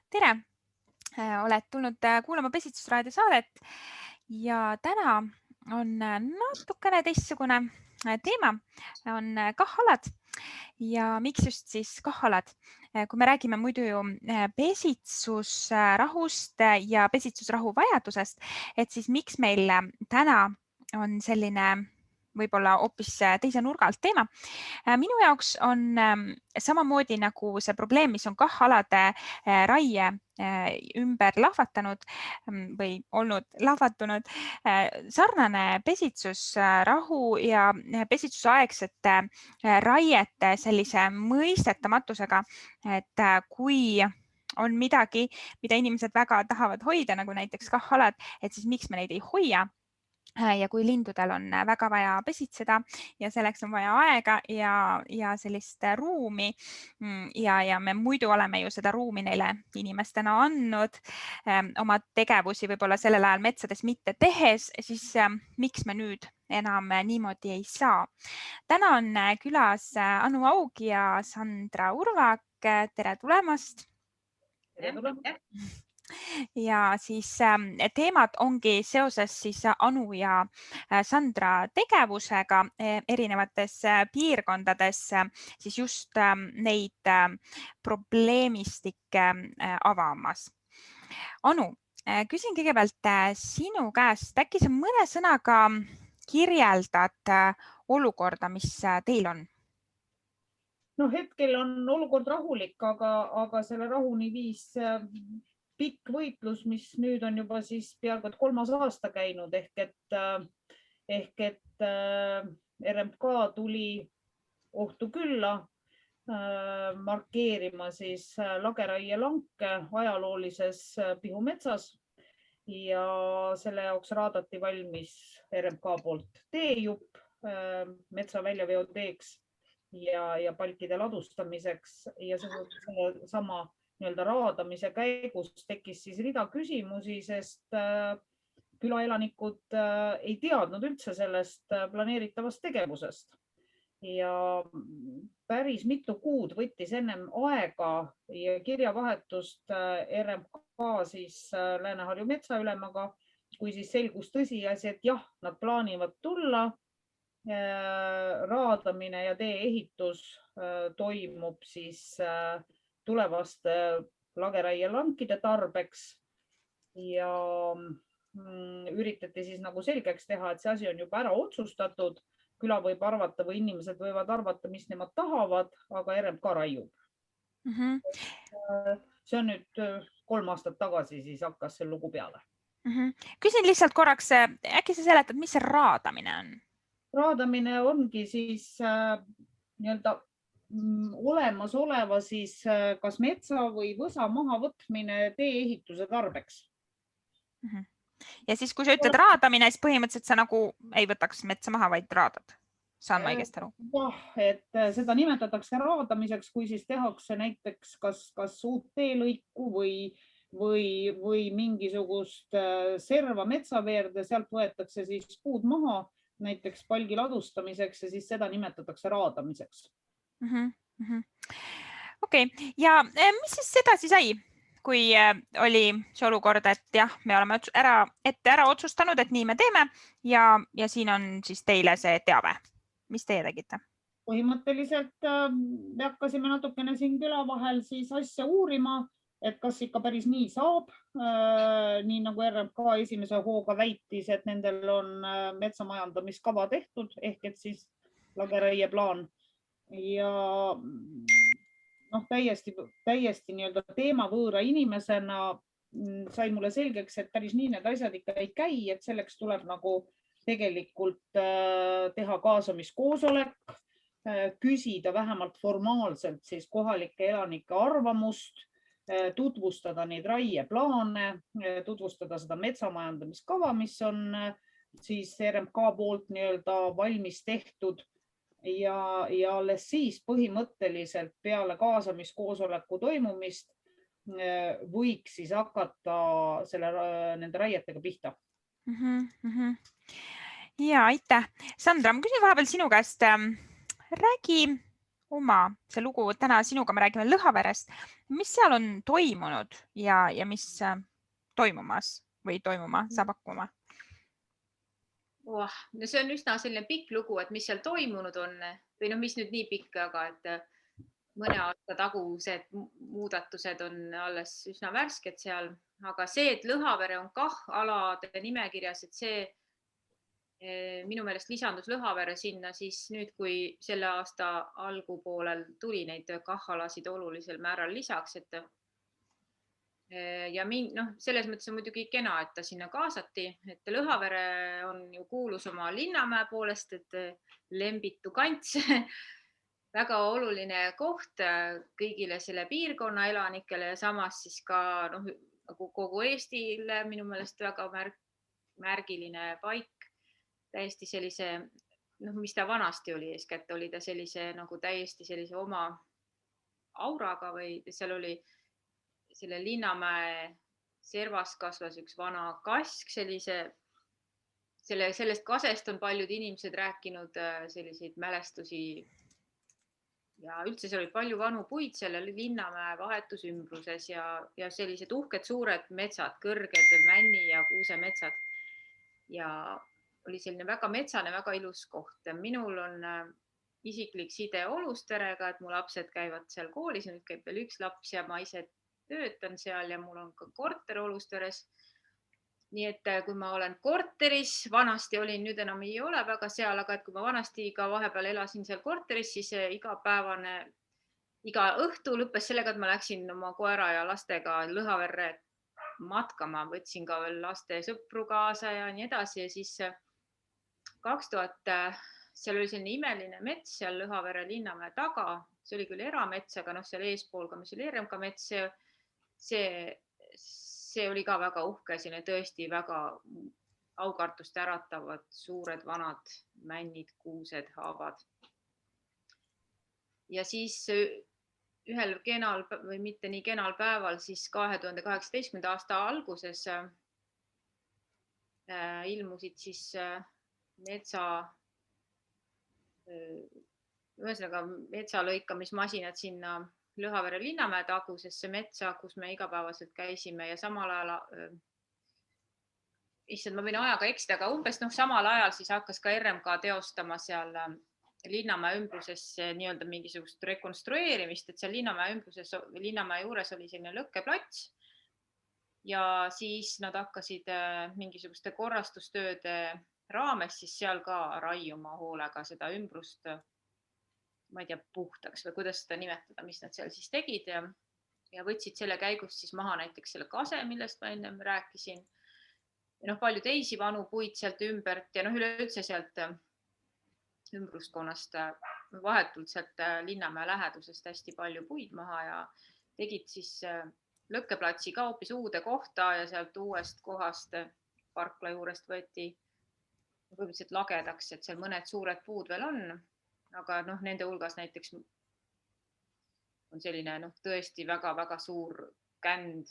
Tere! Oled tulnud kuulama Pesitsusraadio saadet ja täna on natukene teistsugune teema, on KAH-alad ja miks just siis KAH-alad. Kui me räägime muidu ju pesitsusrahust ja pesitsusrahu vajadusest, et siis miks meil täna on selline võib-olla hoopis teise nurga alt teema. Minu jaoks on samamoodi nagu see probleem, mis on KAH-alade raie ümber lahvatanud või olnud lahvatunud, sarnane pesitsusrahu ja pesitsusaegsete raiete sellise mõistetamatusega, et kui on midagi, mida inimesed väga tahavad hoida, nagu näiteks KAH-alad, et siis miks me neid ei hoia. Ja kui lindudel on väga vaja pesitseda ja selleks on vaja aega ja sellist ruumi ja me muidu oleme ju seda ruumi neile inimestena andnud oma tegevusi võib-olla sellel ajal metsades mitte tehes, siis miks me nüüd enam niimoodi ei saa. Täna on külas Anu Aug ja Sandra Urvak. Tere tulemast! Tere tulemast! Ja siis teemad ongi seoses siis Anu ja Sandra tegevusega erinevates piirkondades, siis just neid probleemistikke avamas. Anu, küsin kõigepealt sinu käest, äkki sa mõne sõnaga kirjeldad olukorda, mis teil on? No hetkel on olukord rahulik, aga selle rahuni viis pikk võitlus, mis nüüd on juba siis peaaegu 3. aasta käinud ehk et RMK tuli ohtu külla markeerima siis lageraielanke ajaloolises Pihu metsas ja selle jaoks raadati valmis RMK poolt teejupp metsa väljaveo teeks ja palkide ladustamiseks ja sama raadamise käigus tekkis siis rida küsimusi, sest külaelanikud ei teadnud üldse sellest planeeritavast tegevusest. Ja päris mitu kuud võttis ennem aega ja kirjavahetust RMK siis Lääne-Harju metsaülemaga, kui siis selgus tõsiasi, et jah, nad plaanivad tulla. Raadamine ja tee ehitus toimub siis tulevaste lageraielankide tarbeks ja üritati siis nagu selgeks teha, et see asi on juba ära otsustatud. Küla võib arvata või inimesed võivad arvata, mis nemad tahavad, aga RMK raiub. See on nüüd 3 aastat tagasi siis hakkas see lugu peale. Küsin lihtsalt korraks, äkki sa seletad, mis see raadamine on? Raadamine ongi siis olemasoleva siis kas metsa või võsa mahavõtmine tee-ehituse tarbeks. Ja siis, kui sa ütled raadamine, siis põhimõtteliselt sa nagu ei võtaks metsa maha, vaid raadad. Saan ma õigesti aru? Jah, et seda nimetatakse raadamiseks, kui siis tehakse näiteks kas uut teelõiku või mingisugust serva metsaveerde, sealt võetakse siis puud maha näiteks palgi ladustamiseks ja siis seda nimetatakse raadamiseks. Okei, ja mis siis edasi sai, kui oli see olukord, et jah, me oleme ära otsustanud, et nii me teeme ja siin on siis teile see teave. Mis teie tegite? Põhimõtteliselt me hakkasime natukene siin küla vahel siis asja uurima, et kas ikka päris nii saab, nii nagu RMK esimese hooga väitis, et nendel on metsamajandamiskava tehtud ehk et siis lageraie plaan ja täiesti teemavõõra inimesena sai mulle selgeks, et päris nii need asjad ikka ei käi, et selleks tuleb nagu tegelikult teha kaasamiskoosolek, küsida vähemalt formaalselt siis kohalike elanike arvamust, tutvustada neid raieplaane, tutvustada seda metsamajandamiskava, mis on siis RMK poolt valmis tehtud ja alles siis põhimõtteliselt peale kaasamiskoosoleku toimumist võiks siis hakata nende raietega pihta. Ja aitäh. Sandra, ma küsin vahepeal sinu käest. Räägi see lugu täna sinuga, me räägime Lõhaverest. Mis seal on toimunud ja mis toimumas või toimuma saab hakkama? No see on üsna selline pikk lugu, et mis seal toimunud on või mis nüüd nii pikk, aga et mõne aasta tagused muudatused on alles üsna värsked seal, aga see, et Lõhavere on KAH-alade nimekirjas, et see minu meelest lisandus Lõhavere sinna siis nüüd, kui selle aasta algupoolel tuli neid KAH-alasid olulisel määral lisaks, et ja selles mõttes on muidugi kena, et ta sinna kaasati, et Lõhavere on ju kuulus oma Linnamäe poolest, et Lembitu kants, väga oluline koht kõigile selle piirkonna elanikele ja samas siis ka nagu kogu Eestile minu meelest väga märgiline paik, täiesti sellise, mis ta vanasti oli, eeskätt oli ta sellise nagu täiesti sellise oma auraga või seal oli selle Linnamäe servas kasvas üks vana kask, sellest kasest on paljud inimesed rääkinud selliseid mälestusi ja üldse seal oli palju vanu puid selle Linnamäe vahetusymbruses ja sellised uhked suured metsad, kõrged männi ja kuusemetsad ja oli selline väga metsane, väga ilus koht. Minul on isiklik side Olusterega, et mu lapsed käivad seal koolis, nüüd käib veel üks laps ja ma ise töötan seal ja mul on ka korter Olusteres. Nii et kui ma olen korteris, vanasti olin, nüüd enam ei ole väga seal, aga et kui ma vanasti ka vahepeal elasin seal korteris, siis iga õhtu lõppes sellega, et ma läksin oma koera ja lastega Lõhaverre matkama, võtsin ka veel laste sõpru kaasa ja nii edasi ja siis 2000 seal oli selline imeline mets seal Lõhavere Linnamäe taga, see oli küll eramets, aga seal eespool ka, mis oli RMK mets, see oli ka väga uhke, selline tõesti väga aukartust äratavad suured vanad männid, kuused, haavad. Ja siis ühel kenal või mitte nii kenal päeval, siis 2018. aasta alguses ilmusid siis metsalõikamismasinad sinna Lõhavere Linnamäe tagusesse metsa, kus me igapäevaselt käisime ja samal ajal, issand, ma võin ajaga eksida, aga umbes samal ajal siis hakkas ka RMK teostama seal Linnamäe ümbruses nii-öelda mingisugust rekonstrueerimist, et seal Linnamäe juures oli selline lõkkeplats ja siis nad hakkasid mingisuguste korrastustööde raames siis seal ka raiuma hoolega seda ümbrust, ma ei tea, puhtaks või kuidas seda nimetada, mis nad seal siis tegid ja võtsid selle käigus siis maha näiteks selle kase, millest ma ennem rääkisin. Ja palju teisi vanu puid sealt ümbert ja üleüldse sealt ümbruskonnast vahetult sealt Linnamäe lähedusest hästi palju puid maha ja tegid siis lõkkeplatsi ka hoopis uude kohta ja sealt uuest kohast parkla juurest võeti põhimõtteliselt lagedaks, et seal mõned suured puud veel on. Aga nende hulgas näiteks on selline tõesti väga-väga suur känd,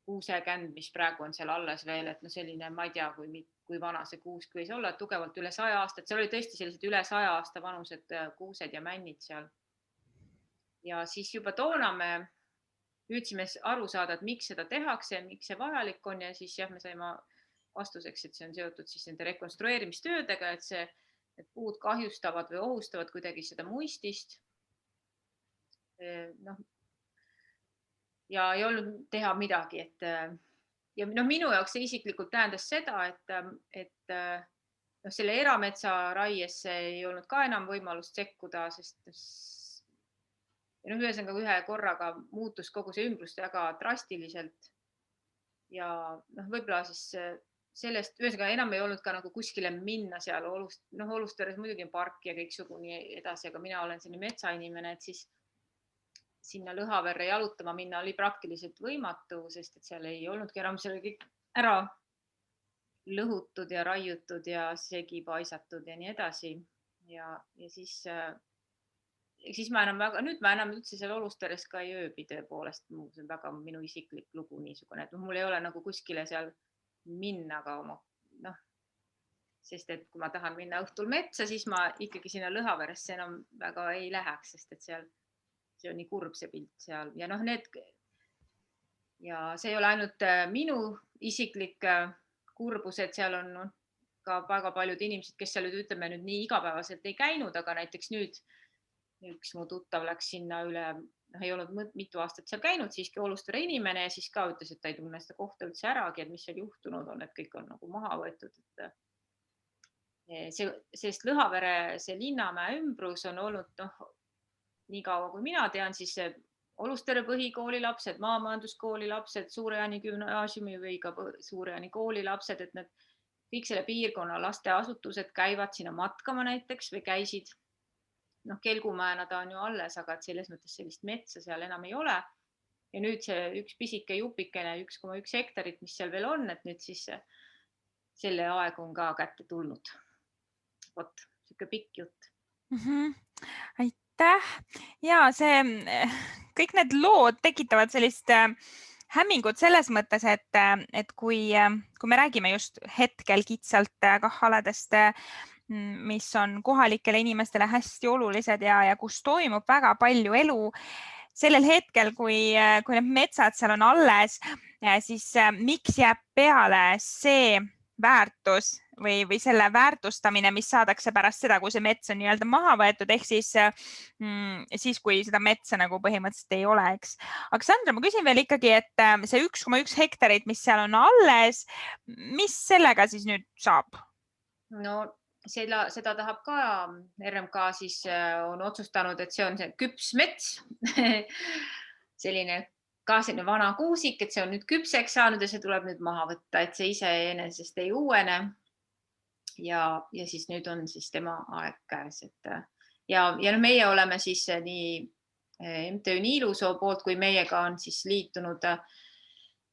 kuusekänd, mis praegu on seal alles veel, et selline, ma ei tea, kui vana see kuusk võis olla, tugevalt üle 100 aastat, seal oli tõesti sellised üle 100 aasta vanused kuused ja männid seal. Ja siis juba toona me püüdsime aru saada, et miks seda tehakse, miks see vajalik on ja siis me saime vastuseks, et see on seotud siis nende rekonstrueerimistöödega, et puud kahjustavad või ohustavad kuidagi seda muistist. Ja ei olnud teha midagi, ja minu jaoks see isiklikult tähendas seda, et selle erametsa raiesse ei olnud ka enam võimalust sekkuda, sest ühesõnaga ühe korraga muutus kogu see ümbrus väga drastiliselt ja võib-olla siis sellest, ühesõnaga enam ei olnud ka nagu kuskile minna seal Olusteres muidugi on park ja kõiksugu nii edasi, aga mina olen selline metsainimene, et siis sinna Lõhaverre jalutama minna oli praktiliselt võimatu, sest et seal ei olnudki enam selle kõik ära lõhutud ja raiutud ja segi paisatud ja nii edasi. Ja siis ma enam üldse seal Olusteres ka ei ööbi tõepoolest, see on väga minu isiklik lugu niisugune, et mul ei ole nagu kuskile seal minna, aga sest et kui ma tahan minna õhtul metsa, siis ma ikkagi sinna Lõhaveresse enam väga ei läheks, sest et seal see on nii kurb see pilt seal ja noh, ja see ei ole ainult minu isiklik kurbus, et seal on ka väga paljud inimesed, kes seal ütleme nüüd nii igapäevaselt ei käinud, aga näiteks nüüd üks mu tuttav läks sinna üle, ei olnud mitu aastat seal käinud, siiski Olustvere inimene ja siis ka ütles, et ta ei tunne seda kohta üldse äragi, et mis seal juhtunud on, et kõik on nagu maha võetud. Sest Lõhavere, see Linnamäe ümbrus on olnud nii kaua kui mina tean, siis Olustvere põhikooli lapsed, maamajanduskooli lapsed, Suure-Jaani gümnaasiumi või ka Suure-Jaani kooli lapsed, et need kõik selle piirkonna lasteasutused käivad sinna matkama näiteks või käisid. Kelgumäena ta on ju alles, aga selles mõttes sellist metsa seal enam ei ole. Ja nüüd see üks pisike jupikene 1,1 hektarit, mis seal veel on, et nüüd siis selle aeg on ka kätte tulnud. Vot, siuke pikk jutt. Aitäh. Ja kõik need lood tekitavad sellist hämmingut selles mõttes, et kui me räägime just hetkel kitsalt KAH-aladest, mis on kohalikele inimestele hästi olulised ja kus toimub väga palju elu. Sellel hetkel, kui need metsad seal on alles, siis miks jääb peale see väärtus või selle väärtustamine, mis saadakse pärast seda, kui see mets on nii-öelda maha võetud, ehk siis kui seda metsa nagu põhimõtteliselt ei ole, eks. Aga Sandra, ma küsin veel ikkagi, et see 1,1 hektarit, mis seal on alles, mis sellega siis nüüd saab? No seda tahab ka RMK siis on otsustanud, et see on see küps mets, selline ka selline vana kuusik, et see on nüüd küpseks saanud ja see tuleb nüüd maha võtta, et see iseenesest ei uuene. Ja siis nüüd on siis tema aeg käes. Ja meie oleme siis nii MTÜ Niilusoo poolt, kui meiega on siis liitunud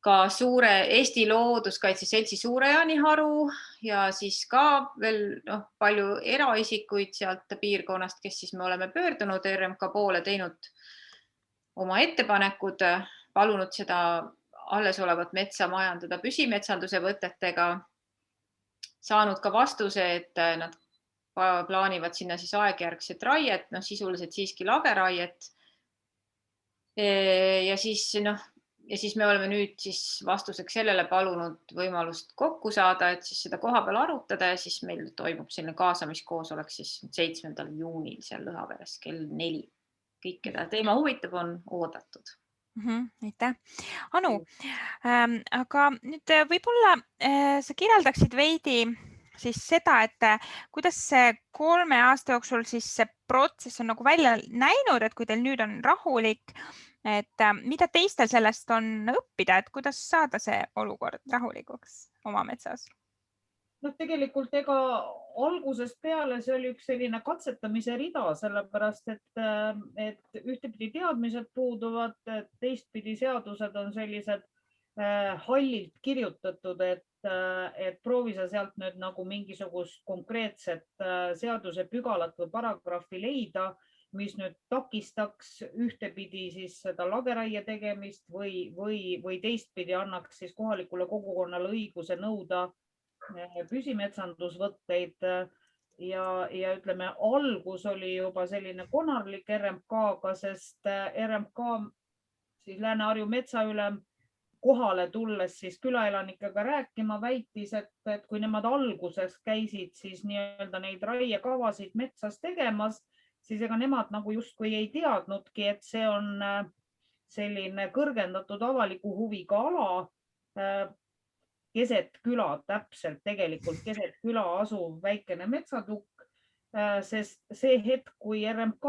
ka Eesti Looduskaitse Seltsi Suure-Jaani haru ja siis ka veel palju eraisikuid sealt piirkonnast, kes siis me oleme pöördunud RMK poole, teinud oma ettepanekud, palunud seda alles olevat metsa majandada püsimetsanduse võtetega, saanud ka vastuse, et nad plaanivad sinna siis aegjärgset raiet, sisuliselt siiski lageraiet. Ja siis me oleme nüüd siis vastuseks sellele palunud võimalust kokku saada, et siis seda koha peal arutada ja siis meil toimub selline kaasamiskoosolek siis 7. juunil seal Lõhaveres kell 4. Kõik, keda teema huvitab, on oodatud. Aitäh. Anu, aga nüüd võib-olla sa kirjeldaksid veidi siis seda, et kuidas see 3 aasta jooksul siis see protsess on nagu välja näinud, et kui teil nüüd on rahulik, et mida teistel sellest on õppida, et kuidas saada see olukord rahulikuks oma metsas? Tegelikult ega algusest peale see oli üks selline katsetamise rida, sellepärast et ühtepidi teadmised puuduvad, teistpidi seadused on sellised hallilt kirjutatud, et proovi sa sealt nüüd nagu mingisugust konkreetset seaduse pügalat või paragrahvi leida, mis nüüd takistaks ühtepidi siis seda lageraie tegemist või teistpidi annaks siis kohalikule kogukonnale õiguse nõuda püsimetsandusvõtteid ja ütleme, algus oli juba selline konarlik RMK-ga, sest RMK siis Lääne-Harju metsaülem kohale tulles siis külaelanikega rääkima väitis, et kui nemad alguses käisid siis nii-öelda neid raiekavasid metsas tegemas, siis ega nemad nagu justkui ei teadnudki, et see on selline kõrgendatud avaliku huviga ala keset küla, täpselt tegelikult keset küla asuv väikene metsatukk, sest see hetk, kui RMK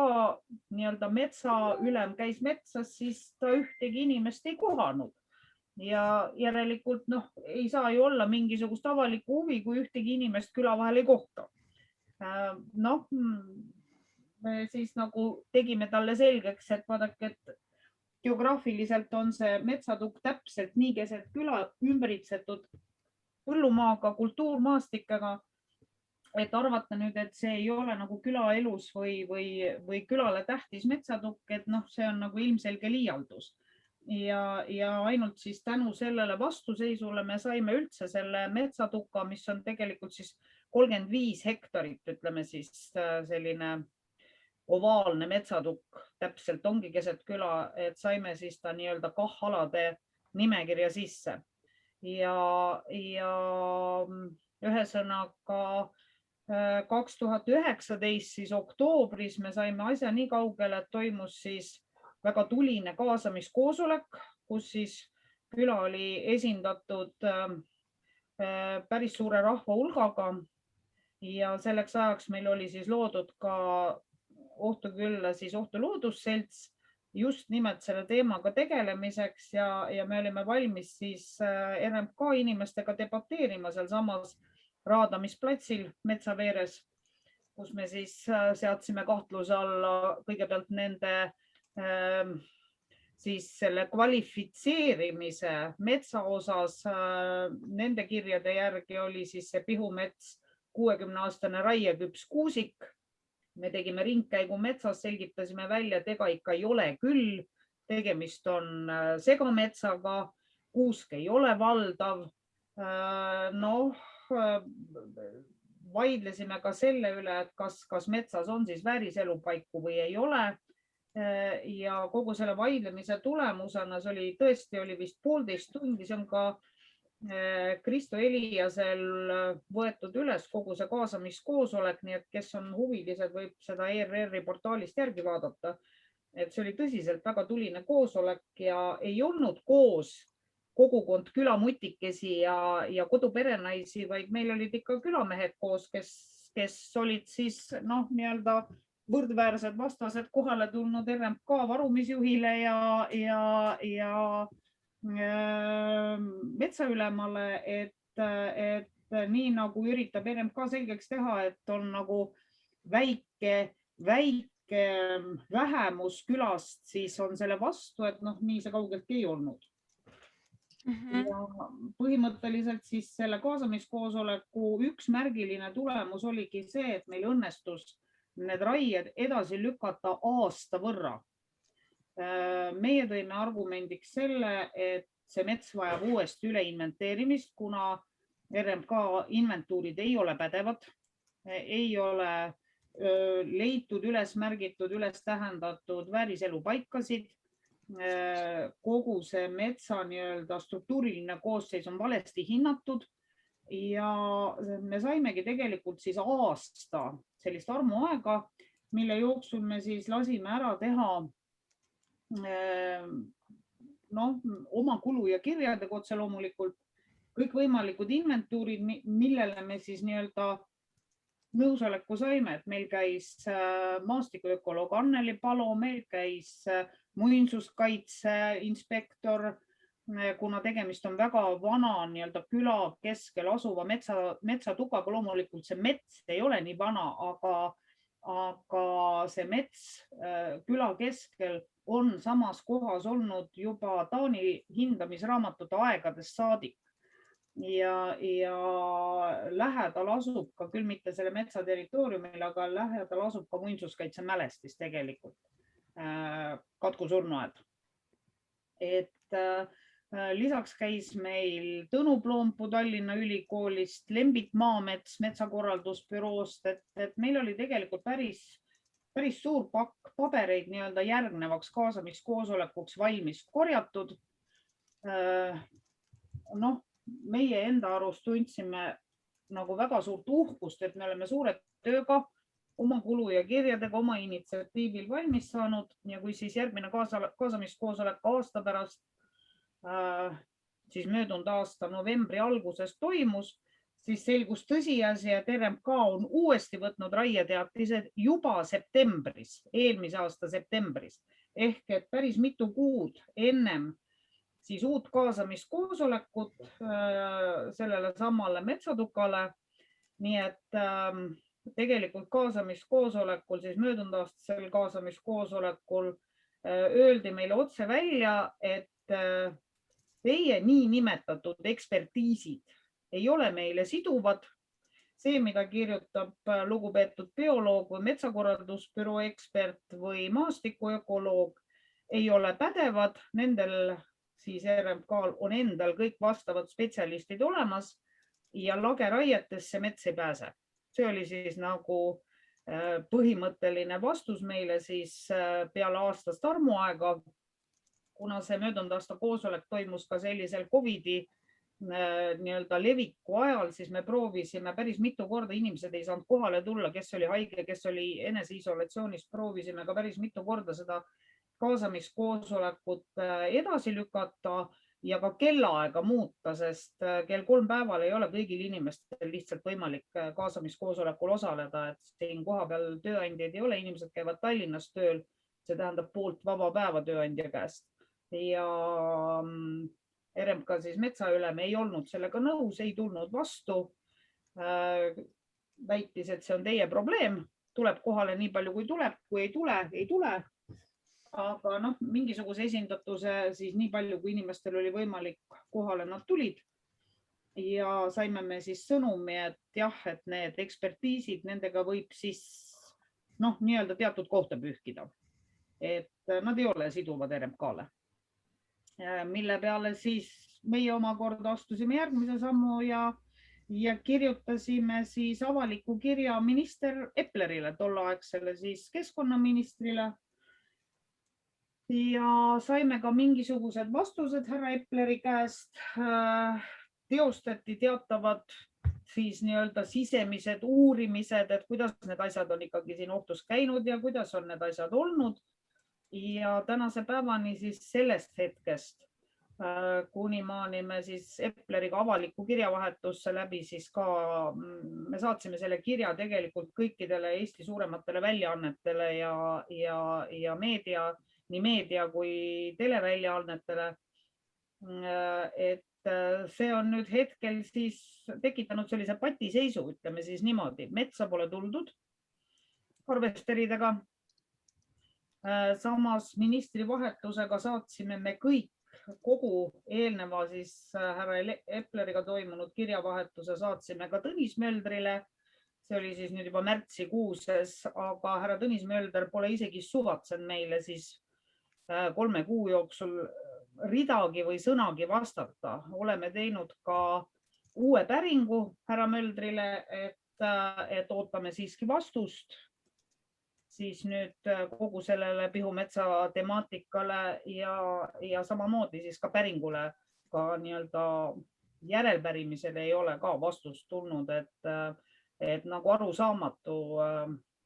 nii-öelda metsaülem käis metsas, siis ta ühtegi inimest ei kohanud. Ja järelikult ei saa ju olla mingisugust avalikku huvi, kui ühtegi inimest küla vahel ei kohta. Me siis nagu tegime talle selgeks, et vaadake, et geograafiliselt on see metsatukk täpselt nii keset küla ümbritsetud põllumaaga, kultuurmaastikega, et arvata nüüd, et see ei ole nagu külaelus või külale tähtis metsatukk, et see on nagu ilmselge liialdus. Ja ainult siis tänu sellele vastuseisule me saime üldse selle metsatuka, mis on tegelikult siis 35 hektarit, ütleme siis selline ovaalne metsatukk täpselt ongi keset küla, et saime siis ta nii-öelda KAH-alade nimekirja sisse. Ja ühesõnaga 2019 siis oktoobris me saime asja nii kaugele, et toimus siis väga tuline kaasamiskoosolek, kus siis küla oli esindatud päris suure rahva hulgaga ja selleks ajaks meil oli siis loodud ka Ohtu külla siis Ohtu loodusselts just nimelt selle teemaga tegelemiseks ja me olime valmis siis RMK inimestega debateerima seal samas raadamisplatsil Metsaveeres, kus me siis seadsime kahtluse alla kõigepealt nende siis selle kvalifitseerimise metsa osas. Nende kirjade järgi oli siis see Pihumets 60-aastane raieküps kuusik. Me tegime ringkäigu metsas, selgitasime välja, et ega ikka ei ole küll. Tegemist on segametsaga, kuusk ei ole valdav. Vaidlesime ka selle üle, et kas metsas on siis vääriselupaiku või ei ole. Ja kogu selle vaidlemise tulemusena see tõesti oli vist 1,5 tundi, see on ka Kristo Eliasel võetud üles kogu see kaasamiskoosolek, nii et kes on huvilised, võib seda ERR-i portaalist järgi vaadata. Et see oli tõsiselt väga tuline koosolek ja ei olnud koos kogukond külamutikesi ja koduperenaisi, vaid meil olid ikka külamehed koos, kes olid siis nii-öelda võrdväärsed vastased kohale tulnud RMK varumisjuhile ja metsaülemale, et nii nagu üritab RMK selgeks teha, et on nagu väike vähemus külast, siis on selle vastu, et nii see kaugeltki ei olnud. Ja põhimõtteliselt siis selle kaasamiskoosoleku üks märgiline tulemus oligi see, et meil õnnestus need raied edasi lükata aasta võrra. Meie tõime argumendiks selle, et see mets vajab uuesti üle inventeerimist, kuna RMK inventuurid ei ole pädevad, ei ole leitud, üles märgitud, üles tähendatud vääriselupaikasid. Kogu see metsa nii-öelda struktuuriline koosseis on valesti hinnatud ja me saimegi tegelikult siis aasta sellist armuaega, mille jooksul me siis lasime ära teha oma kulu ja kirjadega otse loomulikult kõikvõimalikud inventuurid, millele me siis nii-öelda nõusoleku saime, et meil käis maastikuökoloog Anneli Palo, meil käis muinsuskaitse inspektor, kuna tegemist on väga vana nii-öelda küla keskel asuva metsatukaga. Loomulikult see mets ei ole nii vana, aga see mets küla keskel on samas kohas olnud juba Taani hindamisraamatute aegadest saadik. Ja lähedal asub ka, küll mitte selle metsa territooriumil, aga lähedal asub ka muinsuskaitse mälestis tegelikult, Katku surnuaed. Lisaks käis meil Tõnu Ploompuu Tallinna Ülikoolist, Lembit Maamets metsakorraldusbüroost, et meil oli tegelikult päris suur pakk pabereid nii-öelda järgnevaks kaasamiskoosolekuks valmis korjatud. Meie enda arust tundsime nagu väga suurt uhkust, et me oleme suure tööga oma kulu ja kirjadega oma initsiatiivil valmis saanud ja kui siis järgmine kaasamiskoosolek aasta pärast, siis möödunud aasta novembri alguses toimus, siis selgus tõsiasi, et RMK on uuesti võtnud raieteatised juba septembris, eelmise aasta septembris, ehk et päris mitu kuud ennem siis uut kaasamiskoosolekut sellele samale metsatukale. Nii et tegelikult kaasamiskoosolekul, siis möödunud aastasel kaasamiskoosolekul öeldi meile otse välja, et teie niinimetatud ekspertiisid ei ole meile siduvad. See, mida kirjutab lugupeetud bioloog või metsakorraldusbüroo ekspert või maastikuökoloog, ei ole pädevad. Nendel siis RMK-l on endal kõik vastavad spetsialistid olemas ja lageraietesse mets ei pääse. See oli siis nagu põhimõtteline vastus meile siis peale aastast armuaega, kuna see möödunud aasta koosolek toimus ka sellisel COVID-i nii-öelda leviku ajal, siis me proovisime päris mitu korda, inimesed ei saanud kohale tulla, kes oli haige, kes oli eneseisolatsioonis, proovisime ka päris mitu korda seda kaasamiskoosolekut edasi lükata ja ka kellaaega muuta, sest kell 3 päeval ei ole kõigil inimestel lihtsalt võimalik kaasamiskoosolekul osaleda, et siin kohapeal tööandjaid ei ole, inimesed käivad Tallinnas tööl, see tähendab poolt vaba päeva tööandja käest ja RMK siis metsaülem ei olnud sellega nõus, ei tulnud vastu, väitis, et see on teie probleem, tuleb kohale nii palju, kui tuleb, kui ei tule, ei tule. Aga noh, mingisuguse esindatuse siis nii palju, kui inimestel oli võimalik kohale, nad tulid. Ja saime me siis sõnumi, et jah, et need ekspertiisid, nendega võib siis nii-öelda teatud kohta pühkida. Et nad ei ole siduvad RMK-le. Mille peale siis meie omakorda astusime järgmise sammu ja kirjutasime siis avaliku kirja minister Eplerile, tolleaegsele siis keskkonnaministrile. Ja saime ka mingisugused vastused härra Epleri käest. Teostati teatavad siis nii-öelda sisemised uurimised, et kuidas need asjad on ikkagi siin ohtus käinud ja kuidas on need asjad olnud. Ja tänase päevani siis sellest hetkest, kuni maani me siis Epleriga avaliku kirjavahetusse läbi, siis ka me saatsime selle kirja tegelikult kõikidele Eesti suurematele väljaannetele ja meedia, nii meedia kui televäljaannetele. Et see on nüüd hetkel siis tekitanud sellise patiseisu, ütleme siis niimoodi, metsa pole tuldud harvesteridega. Samas ministri vahetusega saatsime me kõik, kogu eelneva siis härra Epleriga toimunud kirjavahetuse saatsime ka Tõnis Möldrile. See oli siis nüüd juba märtsikuuses, aga härra Tõnis Mölder pole isegi suvatsenud meile siis 3 kuu jooksul ridagi või sõnagi vastata. Oleme teinud ka uue päringu härra Möldrile, et ootame siiski vastust. Siis nüüd kogu sellele Pihumetsa temaatikale ja samamoodi siis ka päringule, ka nii-öelda järelpärimisele ei ole ka vastust tulnud, et nagu arusaamatu,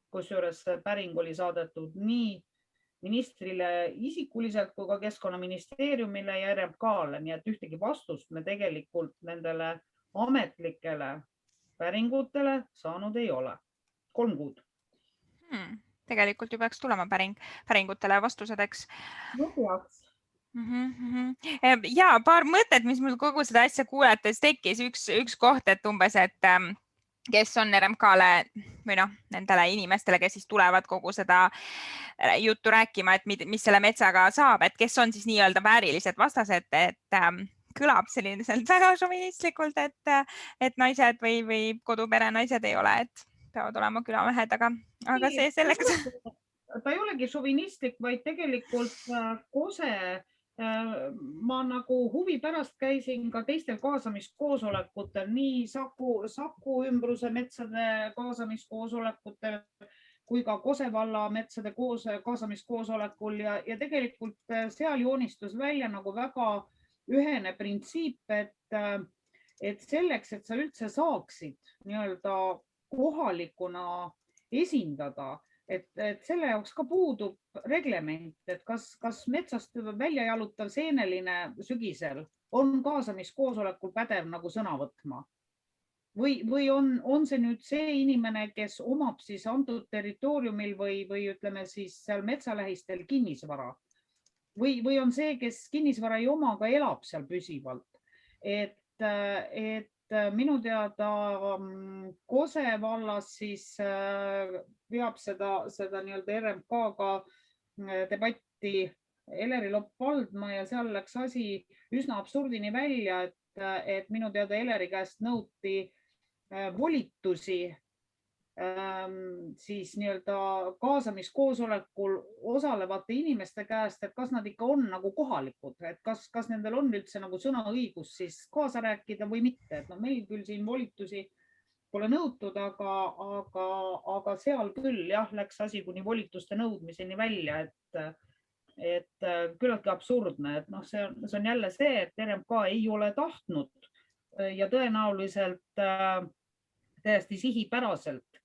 kusjuures päring oli saadetud nii ministrile isikuliselt kui ka Keskkonnaministeeriumile ja RMK-le, nii et ühtegi vastust me tegelikult nendele ametlikele päringutele saanud ei ole. 3 kuud. Tegelikult ju peaks tulema päringutele vastused, No peaks. Ja paar mõtet, mis mul kogu seda asja kuulates tekkis. Üks koht, et umbes, et kes on RMK-le või nendele inimestele, kes siis tulevad kogu seda juttu rääkima, et mis selle metsaga saab, et kes on siis nii-öelda väärilised vastased, et kõlab selliselt väga šovinistlikult, et naised või kodupere naised ei ole, et peavad olema külamehed, aga see selleks. Ta ei olegi šovinistlik, vaid tegelikult Kose. Ma nagu huvi pärast käisin ka teistel kaasamiskoosolekutel, nii Saku ümbruse metsade kaasamiskoosolekutel kui ka Kose valla metsade kaasamiskoosolekul ja tegelikult seal joonistus välja nagu väga ühene printsiip, et selleks, et sa üldse saaksid nii-öelda kohalikuna esindada, et selle jaoks ka puudub reglement, et kas metsast välja jalutav seeneline sügisel on kaasamiskoosolekul pädev nagu sõna võtma või on see nüüd see inimene, kes omab siis antud territooriumil või ütleme siis seal metsalähistel kinnisvara või on see, kes kinnisvara ei oma, aga elab seal püsivalt, et minu teada Kose vallas siis veab seda nii-öelda RMK-ga debatti Eleri Lopp-Valdma ja seal läks asi üsna absurdini välja, et minu teada Eleri käest nõuti volitusi siis nii-öelda kaasamiskoosolekul osalevate inimeste käest, et kas nad ikka on nagu kohalikud, et kas nendel on üldse nagu sõnaõigus siis kaasa rääkida või mitte. Et meil küll siin volitusi pole nõutud, aga seal küll jah, läks asi kuni volituste nõudmiseni välja, et küllaltki absurdne, et noh, see on jälle see, et RMK ei ole tahtnud ja tõenäoliselt täiesti sihipäraselt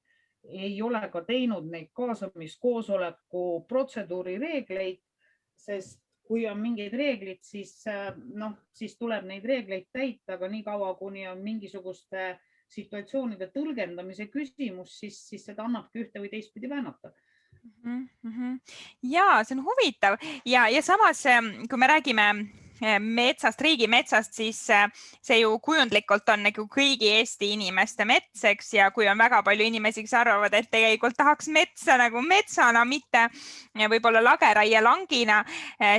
ei ole ka teinud neid kaasamiskoosoleku protseduuri reegleid, sest kui on mingid reeglid, siis tuleb neid reegleid täita, aga nii kaua, kuni on mingisuguste situatsioonide tõlgendamise küsimus, siis seda annabki ühte või teistpidi väänata. Ja see on huvitav ja samas, kui me räägime metsast, riigimetsast, siis see ju kujundlikult on nagu kõigi Eesti inimeste mets, eks, ja kui on väga palju inimesi, kes arvavad, et tegelikult tahaks metsa nagu metsana, mitte võib-olla lageraie langina,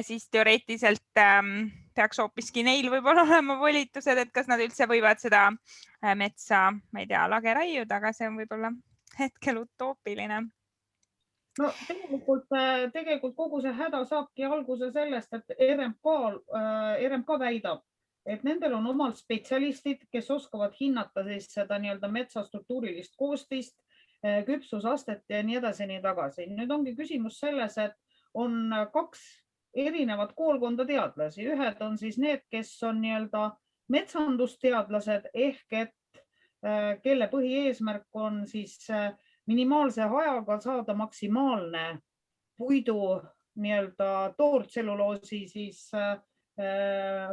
siis teoreetiliselt peaks hoopiski neil võib-olla olema volitused, et kas nad üldse võivad seda metsa, ma ei tea, lageraiuda, aga see on võib-olla hetkel utoopiline. No tegelikult kogu see häda saabki alguse sellest, et RMK väidab, et nendel on omal spetsialistid, kes oskavad hinnata siis seda nii-öelda metsa struktuurilist koostist, küpsusastet ja nii edasi, nii tagasi. Nüüd ongi küsimus selles, et on kaks erinevat koolkonda teadlasi. Ühed on siis need, kes on nii-öelda metsandusteadlased ehk et kelle põhieesmärk on siis minimaalse ajaga saada maksimaalne puidu nii-öelda toortselluloosi siis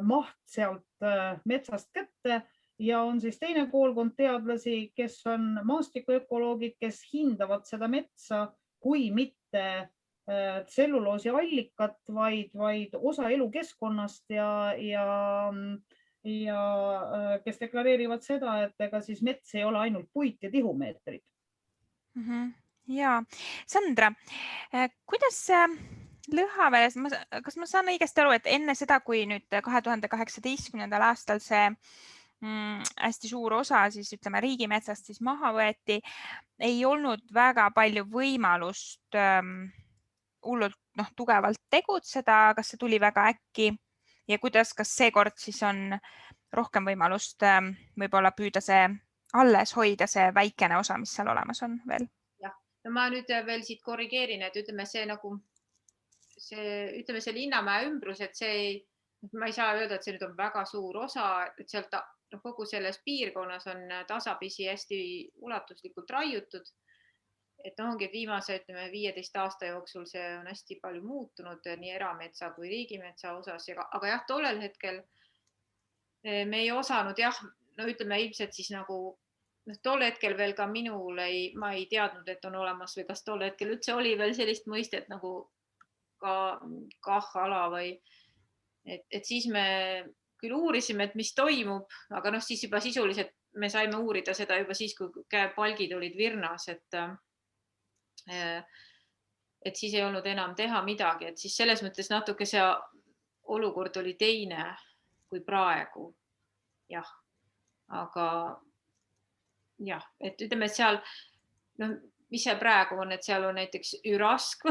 maht sealt metsast kätte ja on siis teine koolkond teadlasi, kes on maastikuökoloogid, kes hindavad seda metsa kui mitte tselluloosi allikat, vaid osa elukeskkonnast ja kes deklareerivad seda, et ega siis mets ei ole ainult puit ja tihumeetrid. Ja, Sandra, kuidas Lõhaveres, kas ma saan õigesti aru, et enne seda, kui nüüd 2018. aastal see hästi suur osa, siis ütleme riigimetsast siis maha võeti, ei olnud väga palju võimalust hullult tugevalt tegutseda, kas see tuli väga äkki ja kuidas, kas seekord siis on rohkem võimalust võib-olla püüda see alles hoida see väikene osa, mis seal olemas on veel? Jah, no ma nüüd veel siit korrigeerin, et ütleme see Linnamäe ümbrus, et ma ei saa öelda, et see nüüd on väga suur osa, et sealt kogu selles piirkonnas on tasapisi hästi ulatuslikult raiutud. Et ongi, et viimase 15 aasta jooksul see on hästi palju muutunud nii erametsa kui riigimetsa osas, aga jah, tollel hetkel me ei osanud ütleme ilmselt siis nagu tol hetkel veel ka ma ei teadnud, et on olemas või kas tol hetkel üldse oli veel sellist mõistet nagu ka KAH-ala või et siis me küll uurisime, et mis toimub, aga siis juba sisuliselt me saime uurida seda juba siis, kui palgid olid virnas, et siis ei olnud enam teha midagi, et siis selles mõttes natuke see olukord oli teine kui praegu. Jah, aga jah, et ütleme, et seal, mis see praegu on, et seal on näiteks ürask,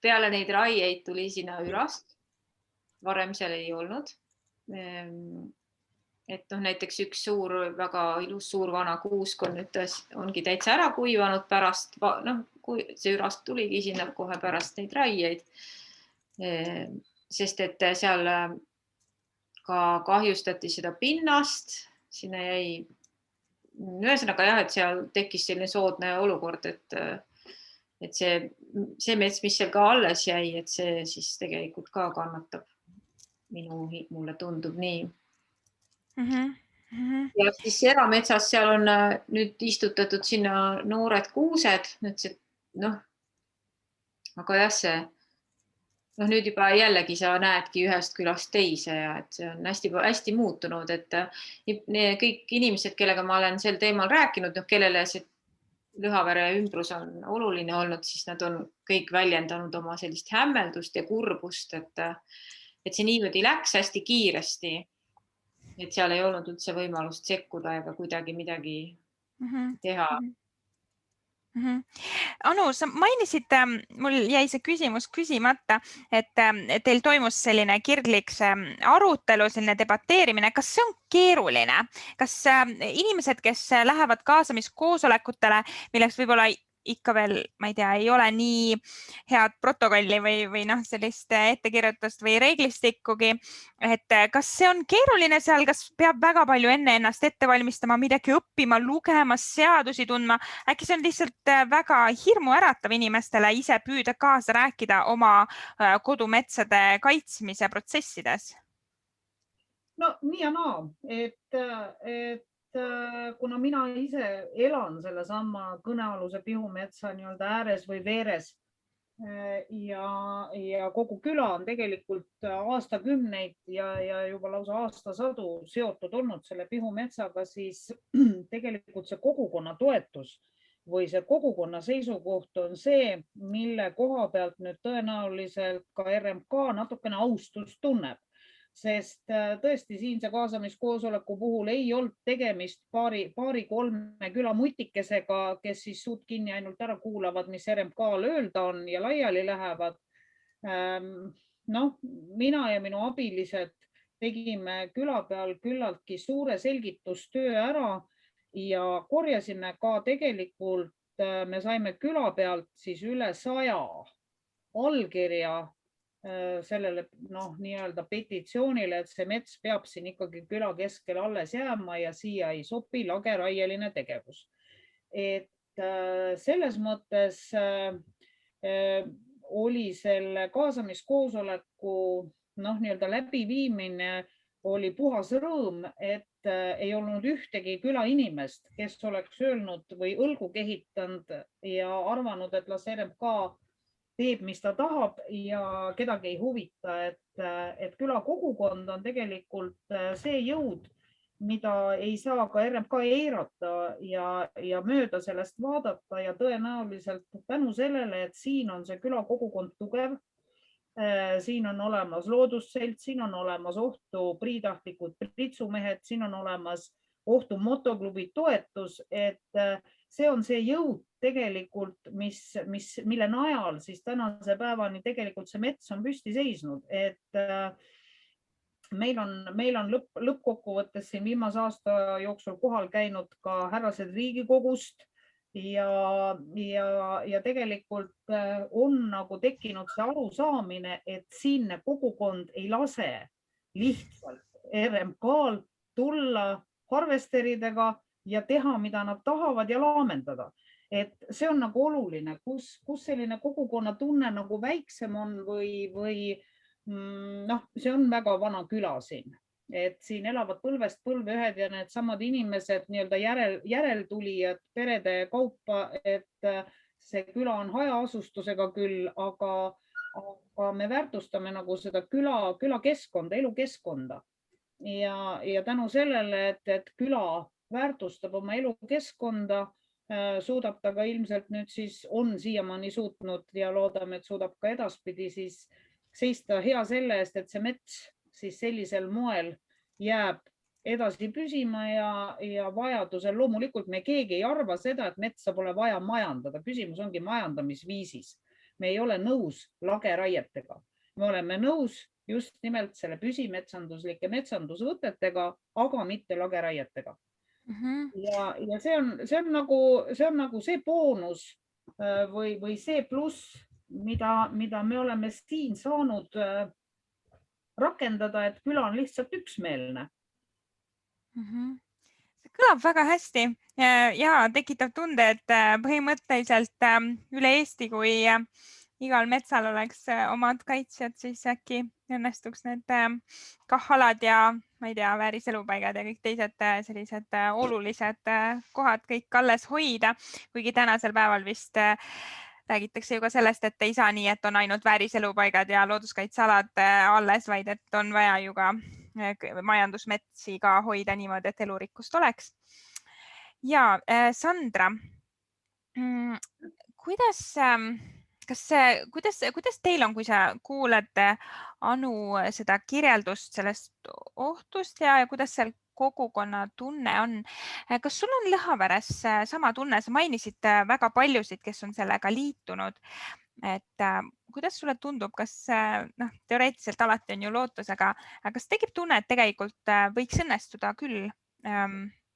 peale neid raieid tuli sinna ürask, varem seal ei olnud. Et näiteks üks väga ilus suur vana kuusk ongi täitsa ära kuivanud pärast, kui see ürask tuligi sinna kohe pärast neid raieid, sest et seal ka kahjustati seda pinnast, sinna jäi, ühesõnaga jah, et seal tekkis selline soodne olukord, et see mets, mis seal ka alles jäi, et see siis tegelikult ka kannatab. Mulle tundub nii. Ja siis erametsas seal on nüüd istutatud sinna noored kuused, aga jah, see nüüd juba jällegi sa näedki ühest külast teise ja et see on hästi muutunud, et kõik inimesed, kellega ma olen sel teemal rääkinud, kellele see Lõhavere ümbrus on oluline olnud, siis nad on kõik väljendanud oma sellist hämmeldust ja kurbust, et see niimoodi läks hästi kiiresti, et seal ei olnud üldse võimalust sekkuda ega kuidagi midagi teha. Anu, sa mainisid, mul jäi see küsimus küsimata, et teil toimus selline kirglik arutelu, selline debateerimine. Kas see on keeruline? Kas inimesed, kes lähevad kaasamiskoosolekutele, milleks võib-olla ikka veel, ma ei tea, ei ole nii head protokolli või noh, sellist ettekirjutust või reeglistikkugi, et kas see on keeruline seal, kas peab väga palju enne ennast ette valmistama, midagi õppima, lugema, seadusi tundma? Äkki see on lihtsalt väga hirmuäratav inimestele ise püüda kaasa rääkida oma kodumetsade kaitsmise protsessides? No nii ja naa, et kuna mina ise elan sellesama kõnealuse Pihumetsa nii-öelda ääres või veeres ja kogu küla on tegelikult aastakümneid ja juba lausa aastasadu seotud olnud selle Pihumetsaga, siis tegelikult see kogukonna toetus või see kogukonna seisukoht on see, mille koha pealt nüüd tõenäoliselt ka RMK natukene austust tunneb. Sest tõesti siinse kaasamiskoosoleku puhul ei olnud tegemist paari-kolme küla mutikesega, kes siis suud kinni ainult ära kuulavad, mis RMK-l öelda on ja laiali lähevad. Mina ja minu abilised tegime küla peal küllaltki suure selgitustöö ära ja korjasime ka tegelikult, me saime küla pealt siis üle 100 allkirja sellele nii-öelda petitsioonile, et see mets peab siin ikkagi küla keskel alles jääma ja siia ei sobi lageraieline tegevus. Et selles mõttes oli selle kaasamiskoosoleku nii-öelda läbiviimine oli puhas rõõm, et ei olnud ühtegi küla inimest, kes oleks öelnud või õlgu kehitanud ja arvanud, et las RMK teeb, mis ta tahab ja kedagi ei huvita, et küla kogukond on tegelikult see jõud, mida ei saa ka RMK eirata ja mööda sellest vaadata ja tõenäoliselt tänu sellele, et siin on see küla kogukond tugev. Siin on olemas loodusselts, siin on olemas Ohtu priitahtlikud pritsumehed, siin on olemas Ohtu motoklubi toetus, et see on see jõud tegelikult, mille najal siis tänase päevani tegelikult see mets on püsti seisnud, et meil on lõppkokkuvõttes siin viimase aasta jooksul kohal käinud ka härrased Riigikogust ja tegelikult on nagu tekkinud see arusaamine, et siinne kogukond ei lase lihtsalt RMK-l tulla harvesteridega ja teha, mida nad tahavad ja laamendada. Et see on nagu oluline, kus selline kogukonna tunne nagu väiksem on või see on väga vana küla siin, et siin elavad põlvest põlve ühed ja need samad inimesed nii-öelda järeltulijad perede kaupa, et see küla on hajaasustusega küll, aga me väärtustame nagu seda külakeskkonda, elukeskkonda ja tänu sellele, et küla väärtustab oma elukeskkonda, suudab ta ka ilmselt nüüd siis on siiamaani suutnud ja loodame, et suudab ka edaspidi siis seista hea selle eest, et see mets siis sellisel moel jääb edasi püsima ja vajadusel loomulikult me keegi ei arva seda, et metsa pole vaja majandada. Küsimus ongi majandamisviisis. Me ei ole nõus lageraietega. Me oleme nõus just nimelt selle püsimetsanduslike metsandusvõtetega, aga mitte lageraietega. Ja see on nagu see boonus või see pluss, mida me oleme siin saanud rakendada, et küla on lihtsalt üksmeelne. See kõlab väga hästi ja tekitab tunde, et põhimõtteliselt üle Eesti, kui igal metsal oleks omad kaitsjad, siis äkki õnnestuks need KAH-alad ja ma ei tea, vääriselupaigad ja kõik teised sellised olulised kohad kõik alles hoida, kuigi tänasel päeval vist räägitakse ju ka sellest, et ei saa nii, et on ainult vääriselupaigad ja looduskaitsealad alles, vaid et on vaja ju ka majandusmetsi ka hoida niimoodi, et elurikkust oleks. Ja Sandra, kuidas teil on, kui sa kuuled Anu seda kirjeldust sellest ohtust ja kuidas seal kogukonna tunne on. Kas sul on Lõhaveres sama tunne? Sa mainisid väga paljusid, kes on sellega liitunud. Et kuidas sulle tundub, kas teoreetiliselt alati on ju lootus, aga kas tekib tunne, et tegelikult võiks õnnestuda küll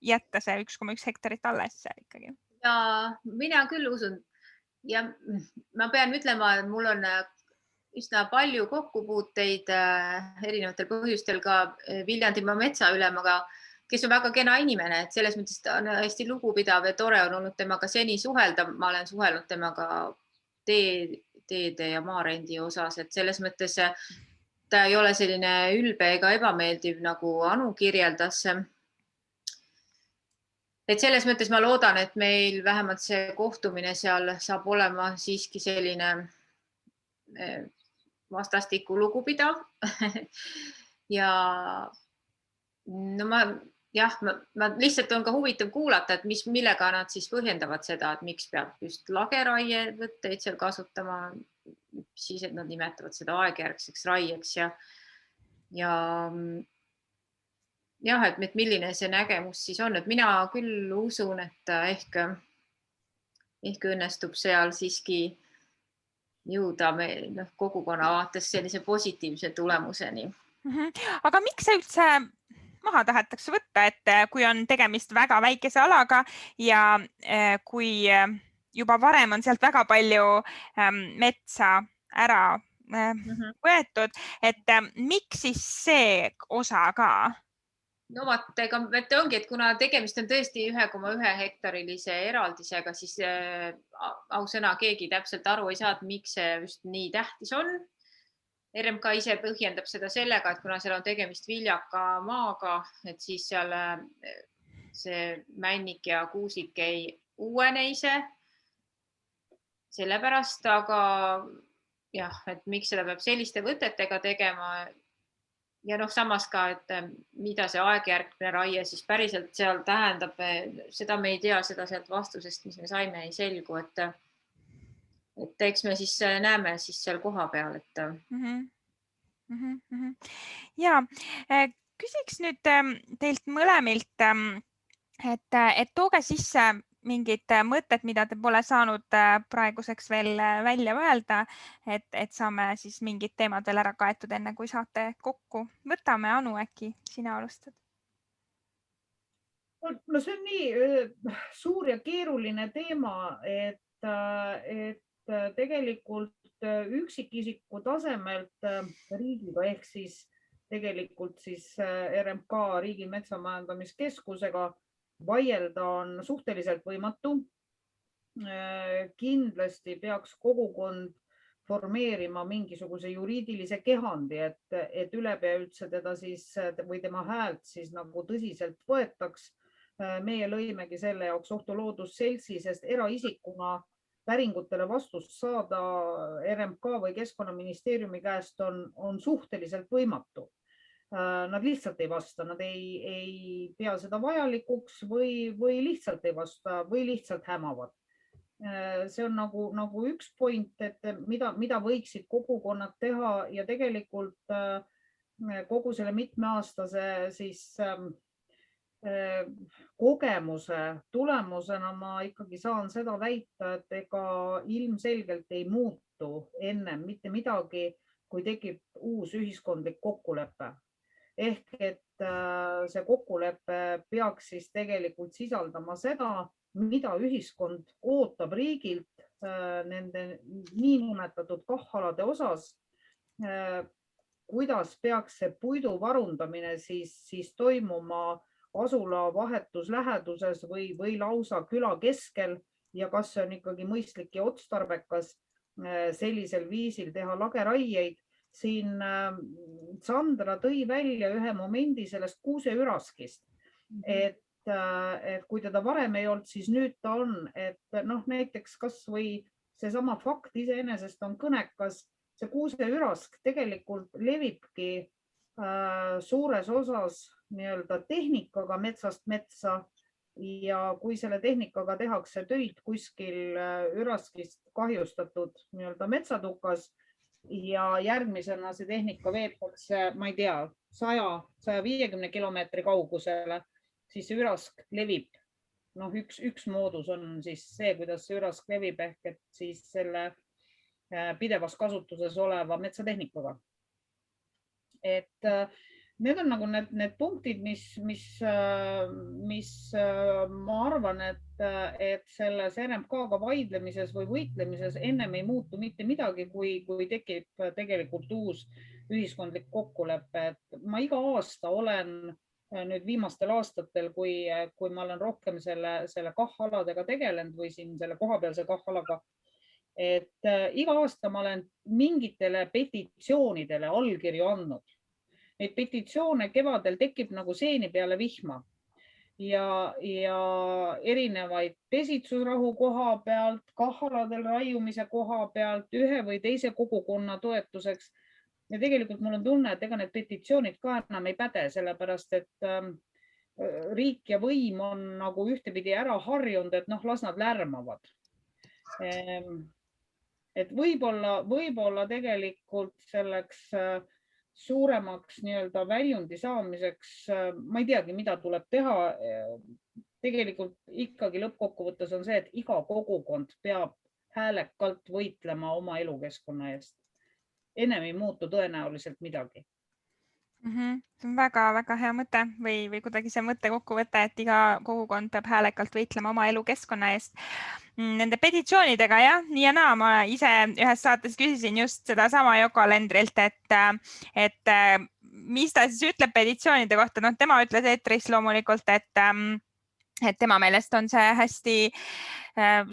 jätta see 1,1 hektarit alles ikkagi? Ja mina küll usun ja ma pean ütlema, et mul on üsna palju kokkupuuteid erinevatel põhjustel ka Viljandimaa metsaülemaga, kes on väga kena inimene, et selles mõttes ta on hästi lugupidav ja tore on olnud temaga seni suhelda. Ma olen suhelnud temaga teede ja maarendi osas, et selles mõttes ta ei ole selline ülbe ega ebameeldiv, nagu Anu kirjeldas. Et selles mõttes ma loodan, et meil vähemalt see kohtumine seal saab olema siiski selline vastastikku lugupidav. Ja no ma lihtsalt on ka huvitav kuulata, et millega nad siis põhjendavad seda, et miks peab just lageraie võtteid seal kasutama, siis et nad nimetavad seda aegjärgseks raieks ja et milline see nägemus siis on, et mina küll usun, et ehk õnnestub seal siiski jõuda kogukonna vaates sellise positiivse tulemuseni. Aga miks see üldse maha tahetakse võtta, et kui on tegemist väga väikese alaga ja kui juba varem on sealt väga palju metsa ära võetud, et miks siis see osa ka? No vaata, ongi, et kuna tegemist on tõesti 1,1 hektarilise eraldisega, siis ausõna keegi täpselt aru ei saa, et miks see just nii tähtis on. RMK ise põhjendab seda sellega, et kuna seal on tegemist viljaka maaga, et siis seal see männik ja kuusik ei uuene ise. Sellepärast, aga jah, et miks seda peab selliste võtetega tegema ja samas ka, et mida see aegjärgne raie siis päriselt seal tähendab, seda me ei tea, seda sealt vastusest, mis me saime, ei selgu, et eks me siis näeme siis seal koha peal, et Ja, küsiks nüüd teilt mõlemilt, et tooge sisse mingid mõtted, mida te pole saanud praeguseks veel välja öelda, et saame siis mingid teemad veel ära kaetud enne, kui saate kokku. Võtame, Anu, äkki sina alustad? No see on nii suur ja keeruline teema, et tegelikult üksikisiku tasemelt riigiga ehk siis tegelikult siis RMK Riigi Metsamajandamiskeskusega vaielda on suhteliselt võimatu. Kindlasti peaks kogukond formeerima mingisuguse juriidilise kehandi, et ülepea üldse teda siis või tema häält siis nagu tõsiselt võetaks. Meie lõimegi selle jaoks Ohtu Loodusseltsi, sest eraisikuna päringutele vastust saada RMK või Keskkonnaministeeriumi käest on suhteliselt võimatu. Nad lihtsalt ei vasta, nad ei pea seda vajalikuks või lihtsalt ei vasta või lihtsalt hämavad. See on nagu üks point, et mida võiksid kogukonnad teha ja tegelikult kogu selle mitmeaastase siis kogemuse tulemusena ma ikkagi saan seda väita, et ega ilmselgelt ei muutu ennem mitte midagi, kui tekib uus ühiskondlik kokkulepe. Ehk et see kokkulepe peaks siis tegelikult sisaldama seda, mida ühiskond ootab riigilt nende niinimetatud KAH-alade osas, kuidas peaks see puidu varundamine siis toimuma asula vahetus läheduses või lausa küla keskel ja kas see on ikkagi mõistlik ja otstarbekas sellisel viisil teha lageraieid. Siin Sandra tõi välja ühe momendi sellest kuuseüraskist, et kui teda varem ei olnud, siis nüüd ta on, et näiteks kas või seesama fakt iseenesest on kõnekas, see kuuseürask tegelikult levibki suures osas nii-öelda tehnikaga metsast metsa ja kui selle tehnikaga tehakse töid kuskil üraskist kahjustatud nii-öelda metsatukas ja järgmisena see tehnika veetakse, ma ei tea, 100-150 kilomeetri kaugusele, siis see ürask levib. Üks moodus on siis see, kuidas see ürask levib ehk et siis selle pidevas kasutuses oleva metsatehnikaga. Et need on nagu need punktid, mis ma arvan, et selles RMK-ga vaidlemises või võitlemises ennem ei muutu mitte midagi, kui tekib tegelikult uus ühiskondlik kokkulepe. Ma iga aasta olen nüüd viimastel aastatel, kui ma olen rohkem selle KAH-aladega tegelenud või siin selle kohapealse KAH-alaga, et iga aasta ma olen mingitele petitsioonidele allkirju andnud. Neid petitsioone kevadel tekib nagu seeni peale vihma ja erinevaid pesitsusrahu koha pealt, KAH-aladel raiumise koha pealt, ühe või teise kogukonna toetuseks. Ja tegelikult mul on tunne, et ega need petitsioonid ka enam ei päde, sellepärast et riik ja võim on nagu ühtepidi ära harjunud, et las nad lärmavad. Et võib-olla tegelikult selleks suuremaks väljundi saamiseks, ma ei teagi, mida tuleb teha. Tegelikult ikkagi lõppkokkuvõttes on see, et iga kogukond peab häälekalt võitlema oma elukeskkonna eest. Ennem ei muutu tõenäoliselt midagi. See on väga-väga hea mõte või kuidagi see mõtte kokkuvõte, et iga kogukond peab häälekalt võitlema oma elukeskkonna eest. Nende petitsioonidega, jah, nii ja naa. Ma ise ühes saates küsisin just seda sama Yoko Alendrilt, et mis ta siis ütleb petitsioonide kohta. Tema ütles eetris loomulikult, et tema meelest on see hästi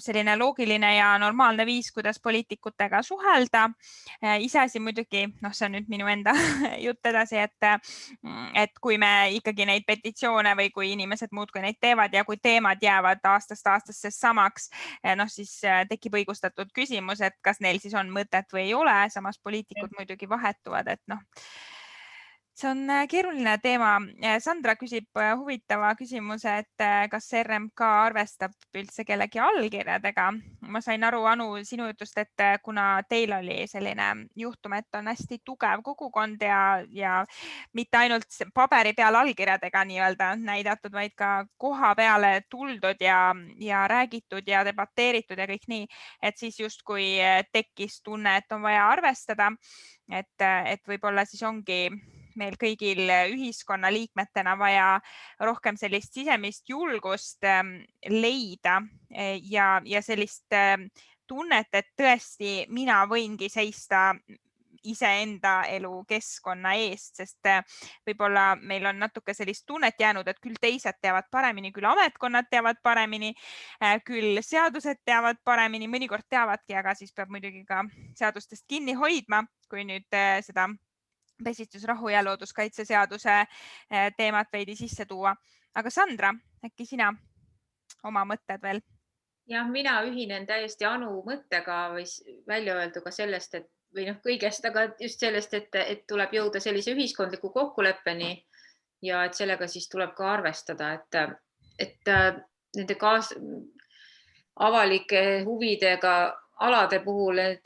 selline loogiline ja normaalne viis, kuidas poliitikutega suhelda. Iseasi muidugi, see on nüüd minu enda jutt edasi, et kui me ikkagi neid petitsioone või kui inimesed muudkui neid teevad ja kui teemad jäävad aastast aastasse samaks, siis tekib õigustatud küsimus, et kas neil siis on mõtet või ei ole. Samas poliitikud muidugi vahetuvad, et see on keeruline teema. Sandra küsib huvitava küsimuse, et kas RMK arvestab üldse kellegi allkirjadega. Ma sain aru, Anu, sinu jutust, et kuna teil oli selline juhtum, et on hästi tugev kogukond ja mitte ainult paberi peal allkirjadega nii-öelda näidatud, vaid ka koha peale tuldud ja räägitud ja debateeritud ja kõik nii, et siis justkui tekkis tunne, et on vaja arvestada, et võib-olla siis ongi meil kõigil ühiskonna liikmetena vaja rohkem sellist sisemist julgust leida ja sellist tunnet, et tõesti mina võingi seista iseenda elukeskkonna eest, sest võib-olla meil on natuke sellist tunnet jäänud, et küll teised teavad paremini, küll ametkonnad teavad paremini, küll seadused teavad paremini, mõnikord teavadki, aga siis peab muidugi ka seadustest kinni hoidma, kui nüüd seda pesitsusrahu ja looduskaitseseaduse teemat veidi sisse tuua. Aga Sandra, äkki sina oma mõtted veel? Jah, mina ühinen täiesti Anu mõttega või välja öelduga sellest, et või kõigest, aga just sellest, et tuleb jõuda sellise ühiskondliku kokkuleppeni ja et sellega siis tuleb ka arvestada, et nende avalike huvidega alade puhul, et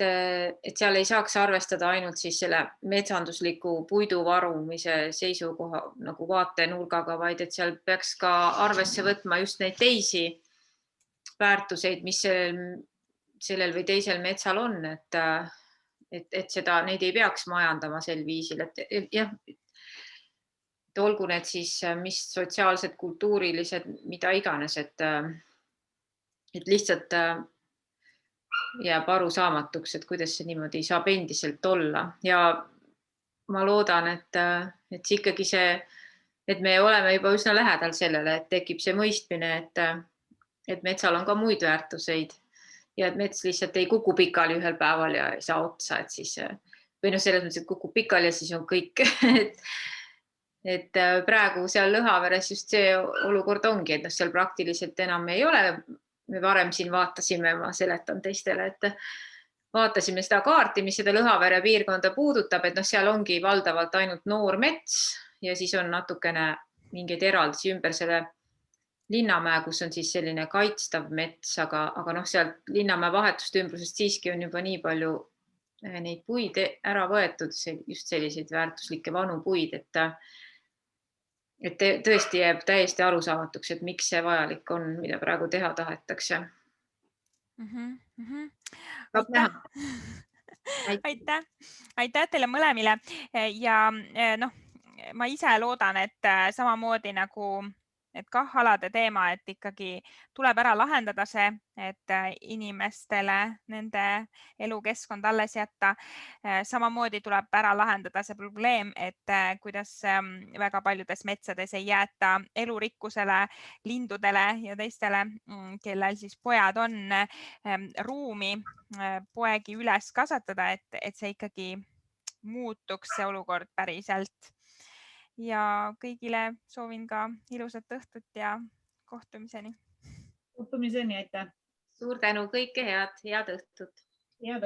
seal ei saaks arvestada ainult siis selle metsandusliku puidu varumise seisukoha nagu vaatenurgaga, vaid et seal peaks ka arvesse võtma just neid teisi väärtuseid, mis sellel või teisel metsal on, et neid ei peaks majandama sel viisil, et jah, et olgu need siis mis sotsiaalsed, kultuurilised, mida iganes, et lihtsalt jääb arusaamatuks, et kuidas see niimoodi saab endiselt olla ja ma loodan, et see ikkagi et me oleme juba üsna lähedal sellele, et tekib see mõistmine, et metsal on ka muid väärtuseid ja et mets lihtsalt ei kuku pikali ühel päeval ja ei saa otsa, et siis või selles mõttes, et kukub pikali ja siis on kõik. Et praegu seal Lõhaveres just see olukord ongi, et seal praktiliselt enam ei ole. Me varem siin vaatasime, ma seletan teistele, et vaatasime seda kaarti, mis seda Lõhavere piirkonda puudutab, et seal ongi valdavalt ainult noor mets ja siis on natukene mingeid eraldisi ümber selle Linnamäe, kus on siis selline kaitstav mets, aga sealt Linnamäe vahetuste ümbrusest siiski on juba nii palju neid puid ära võetud, just selliseid väärtuslikke vanu puid, et tõesti jääb täiesti arusaamatuks, et miks see vajalik on, mida praegu teha tahetakse. Aitäh. Aitäh teile mõlemile ja ma ise loodan, et samamoodi nagu et KAH-alade teema, et ikkagi tuleb ära lahendada see, et inimestele nende elukeskkond alles jätta. Samamoodi tuleb ära lahendada see probleem, et kuidas väga paljudes metsades ei jäeta elurikkusele, lindudele ja teistele, kellel siis pojad on, ruumi poegi üles kasvatada, et see ikkagi muutuks see olukord päriselt. Ja kõigile soovin ka ilusat õhtut ja kohtumiseni. Kohtumiseni, aitäh. Suur tänu, kõike head õhtut. Head õhtut.